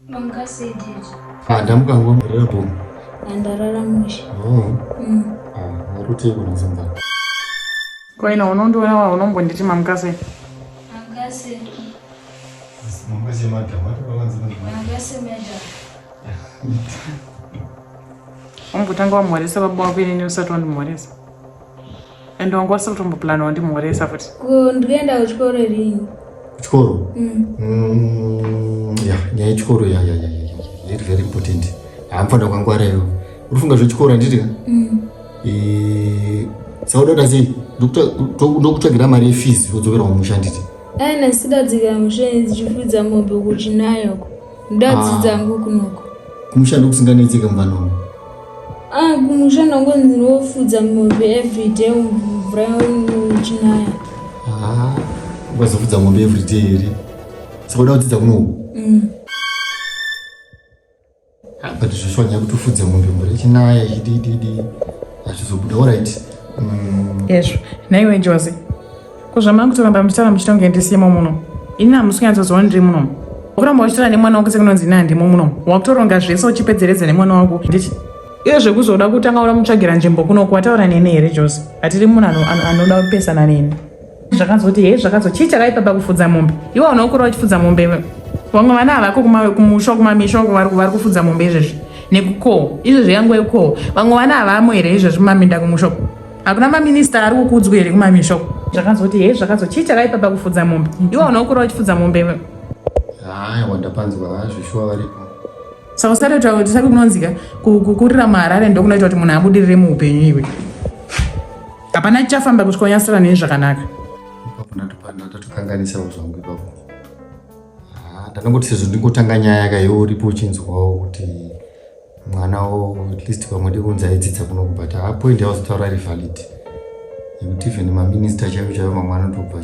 Mangasediji. Ndamukangwa murebo. Ndararamusha. Arute kuna dzimba. Kwaina unondoona unombonditi mamukase. Mangase. Mangase madama takavanzana. Mangase meda. Umbotanga wamhoresa baba wako inini usati wandimhoresa. Ende wangu wasati utomboplana wandimhoresa futi. Ndienda kuchikoro rini. Kuchikoro? Nyaya yechikoro very very important. Hamufana kwangwara iwe. Urufunga zvechikoro handiti? Sauda sei ndokutsvagira mari yefees yodzokera kumusha handiti? Aina sida dzika musheni dzichifudza mombe kuchinayoko. Ndadzidza ngo kunoko. Kumushando kusinganetseka mvana wangu. Kumushando ngo ndinofudza mombe every day mvura kuchinaya. Ukazofudza mombe every day here. Saka kudzidza kunoko. But zvishwanya kuti ufudze mombe mvura ichinaya idididi. Azvizobuda alright. Yes. Naiwe Josie. Kuzvama kutoramba muchitara muchitonge ndisiyemo muno. Ini hamusingatsozoona ndiri muno. Wakuramba uchitara nemwana wako sekunonzi ina handimo muno. Wakutoronga zvese uchipedzeredza nemwana wako. Nditi iye zvekuzoda kutanga ura mutsvagira nzvimbo kunoku wataura nene here Josie. Hatiri munhu anoda kupesana neni. Zvakazoti chii chakaipa pakufudza mombe? Iwe unokura uchifudza mombe. Vamwe vana havako kumusha kumamisha vari kufudza mombe izvezvi. Nekuko izvezvi yangu eko. Vamwe vana havamo here izvezvi mumaminda kumusha. Hakuna maminista ari kukudzwa here kumamisha. Zvakazoti chii chakaipa pakufudza mombe? Iwe unokura uchifudza mombe. Wandapanzwa zvishwa varipo. Saka usaretaura kuti saka kunonzika kukurira muHarare ndokunoita kuti munhu abudirire muupenyu iwe. Hapana chichafamba kuchikonyasira neni zvakanaka. Ndatokanganisawo zvangu ipapo. Ndanongoti sezvo ndingotanga nyaya yakaiwo uripo uchinzwawo kuti mwanawo at least pamwe ndikunzi aidzidza kunoku but point yawazotaura iri valid yekuti even maminista chaivo mamwe anotobva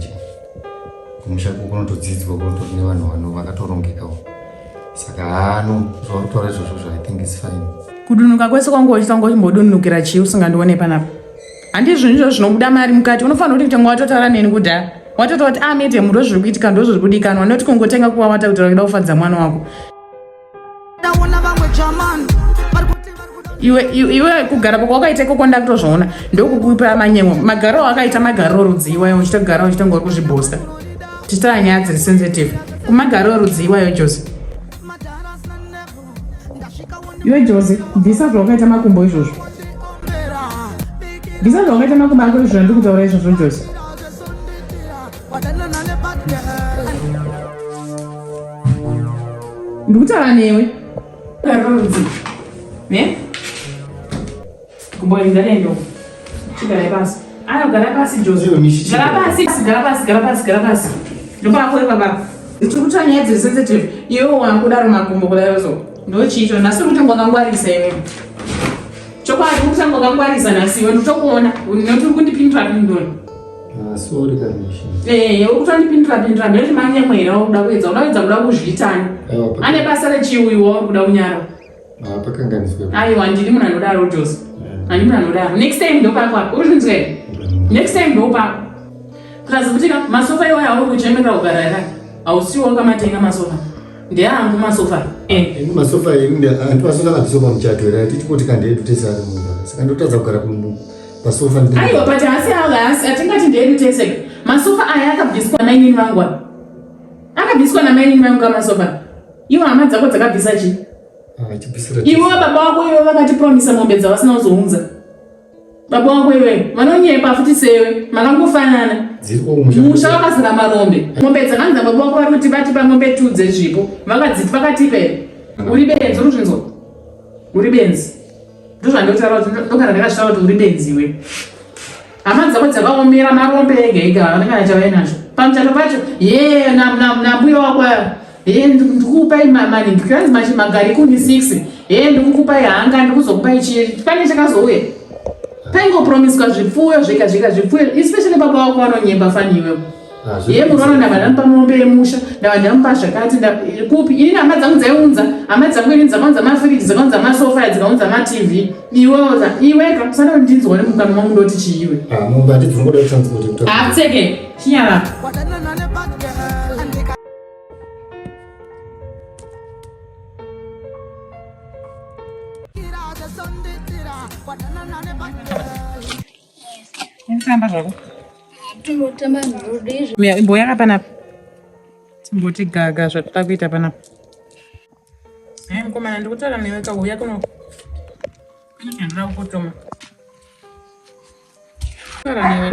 kumushako kunotodzidzwa kunotori nevanhu vakatorongekawo. Saka zvakutaura izvozvo I think is fine. Kudunuka kwese kwangu uchitanga chimbodunukira chii usingandione panapa. Handi zvinhu izvo zvinobuda mari mukati. Unofanira kuti tanga watotaura neni kudhaya. Watotaura kuti mete mhuru zviri kuitika ndo zviri kudikanwa noti kungotenga kuva watautaura kuda kufadza mwana wako. Iwe kugara pako wakaita kokonda kutozvaona ndokukupa manyemo. Magaro wakaita magaro rudziwa uchitogara uchitonga uri kuzvibhosta. Tichitaura nyaya dziri sensitive. Kumagaro rudziwa Josie. Iwe Josie, bvisa zvawakaita makumbo izvozvo. Bvisa zvawakaita makumbo ako izvozvo ndikutaura izvozvo Josie. Ndikutaura newe. Magaro rudziwa. Ne? Kumboinda lendo. Chigara pasi. Gara pasi Josie. Gara pasi. Ndopako baba. Ndikutsva nyaya dziri sensitive. Iwe wakudaro makumbo kudaro so. Ndochicho nasi kuti ngongangwarisa iwe. Chokwadi kuti ngongangwarisa nasi iwe ndotokuona. Unoti kundipindura pindura. Sorry kamishi. Ukutondipindura ndoti manje mwera uda kuedza kuzvitani. Ane basa rechiuyiwa kuda kunyara. Pakanganiswa. Aiwa ndiri munhu anodaro Josie. Ani munhu anodaro. Next time ndopakwa. Uzvinzwe. Next time ndopakwa. Kurazikutika masofa iwe hauri kuchemera kugara here. Hausiwo kamatenga masofa. Ndeangu masofa. Masofa andipasofa kabisopa muchato here. Tichikuti kandedu tese ari munhu. Saka ndotadza kugara pasofa. Aiwa but asi atingati ndedu tese. Masofa aya akabviswa nainini vangu. Akabviswa namainini vangu amasofa. Iwe hama dzako dzakabvisa chii? Iwe baba wako iwe vakatipromisa mombe dzavasina kuzounza. Baba wako iwe vanonyepa futi sewe makangofanana. Musha wakazara marombe. Mombe dzakanza baba wako vari kuti vatipa mombe 2 dzezvipo. Vakadziti vakatipa here. Uri benzi uruzvinzwa. Uri benzi. Ndozvandotaura kuti ndogara ndakazvitaura kuti uri benzi iwe. Hama dzako dzakaomera marombe ega ega vanenge chava nazvo. Pamuchato pacho nambuya wako ndikukupai mani ndikwanzi magari kuni 6 ndikukupai hanga ndikuzokupai chii pane chakazouya paingopromiswa zvipfuyo zvega zvipfuyo especially baba wako vanonyemba faniwe murwana ndava ndamupa mombe yemusha ndava ndamupa zvakati kupi ini hama dzangu dzaiunza hama dzangu ini dzakaunza mafiriji dzakaunza masofa dzikaunza matv iweka kusana kuti ndinzwa nemukana mangu ndoti chiiwe aptseke chinyara. Samba zvako. Tinotamba nhude. Imbo yakapana. Timboti gaga zvatoda kuita panapa. Mukomana ndikutaura newe kauya kuno. Ndinoenda kutoma. Taura newe.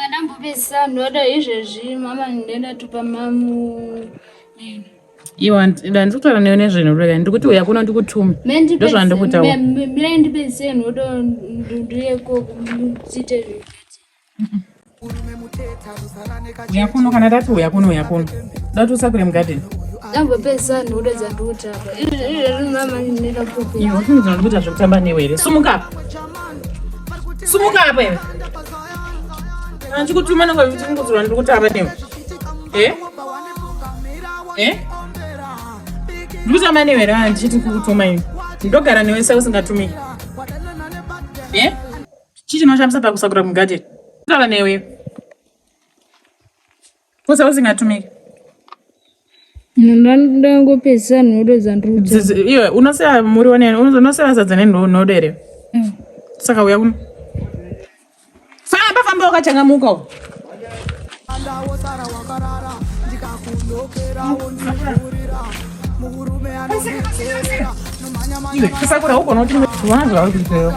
Ndambopesa ndoda izvezvi mama ndenda tupa mamu. Iwa ndikutaura newe nezvinhu rega ndikuti uya kuno ndikutuma. Ndozva ndikutaura. Mira ndipese ndodo ndiyeko kuchite. Uya kuno kana tati uya kuno. Ndatusakure mugarden. Ndambopesa ndoda dzandotapa. Izvezvi mama ndenda kupa. Iwe unoziva ndikuita zvekutamba newe here. Sumuka apa iwe. Ndikutuma nangwe ndikuzwa ndikutamba newe. Ndikutamba newe here ndichiti kukutuma iwe. Ndogara newe sei usingatumiki. Chii chinoshamisa pakusakura mugarden? Ndikutaura newe. Kwose usingatumiki. Ndangopesa ndodo dzandotapa. Iwe unoseva muriwo nene, unoseva sadza nenodo here. Saka uya kuno. Famba wakachangamuka uko. Iwe kusakura huko noti wana zvauri kuiteyo.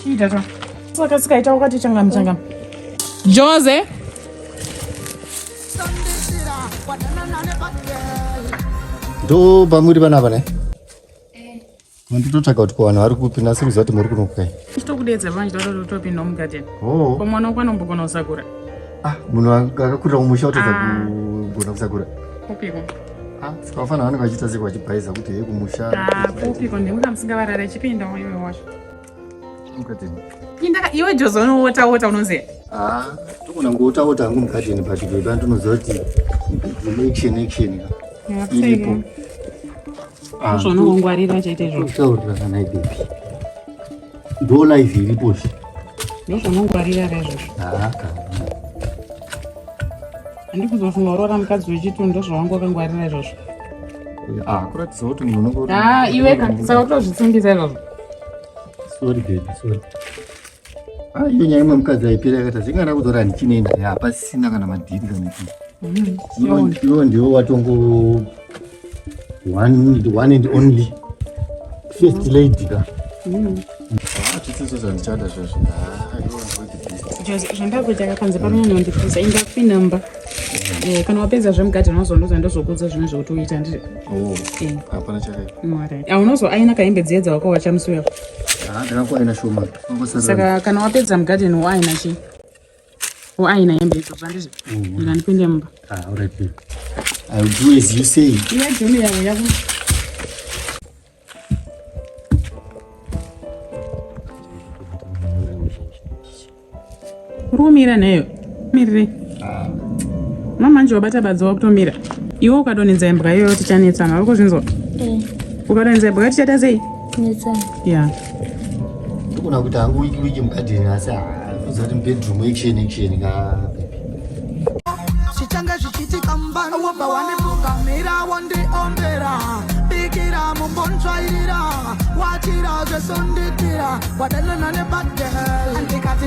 Chiita ta. Saka sikaita wakati changamu. Jose. Ndo pamuri panapa ne? Nditotsvaga kuti kuvanhu vari kupi nasi kuziva kuti muri kunokai. Nditokudedza manje totopinda mugarden. Oh. Mwana wako anombogona kusakura. Munhu akakurira kumusha kutodza kugona kusakura. Kupiko. Sikafana vanenge vachiita seko vachibhaisa kuti hei kumusha. Kupiko ndinga musingavarara chipinda iwe wacho. Mugarden. Iwe Jose unoota unoziva. Togona ngoota hangu mugarden but beba ndinoziva kuti action. Iripo. Zvonongwarira chaite izvo. Kutaurira kana ibebi. Ndo live iripo. Ndozvonongwarira izvozvo. Handikuzofunga urora mukadzi wechitunhu ndozvawangu wakangwarira izvozvo. Kuratidza kuti munhu unongo. Iwe saka kutozvitsungisa izvozvo. Sorry baby, sorry. Iyo nyaya imwe mukadzi aipera yakati zvingada kuzora ndichineenda hapasisina kana madhiri kana chii. Iwo ndiwo watongo one and only first lady ka. Chitsitso zvandichada zvozvo. Jose zvandakuita kakanzi pamwe nondipisa inda kupinda mba. Kana wapedza zvemugarden unozondoza ndozokudza zvimwe zvekutoita ndizvo. Hapana chakaipa. Aunozo aina kaimbe dziye dzawako wachamusuya. Ndakakuaina shoma. Saka kana wapedza mugarden waina chii? Aina hembe idzodzo ndizvo. Ndipinde mumba. Alright. I will do as you say. Iya joni yawe yako. Rumira nayo. Mirire. Mama nje wabata badzi wakutomira. Iwe ukadonedza imbwa iyo tichanetsana uri kuzvinzwa? Ukadonedza imbwa tichata sei? Netsana. Yeah. Ndikona kuti hangu wiki mugarden asi uzati bedroom action ka. Chichanga chichitika mbano wapa wanifukamira wandiombera bikira mumbontsvairira watira zvesonditira wadanana nebadel andikati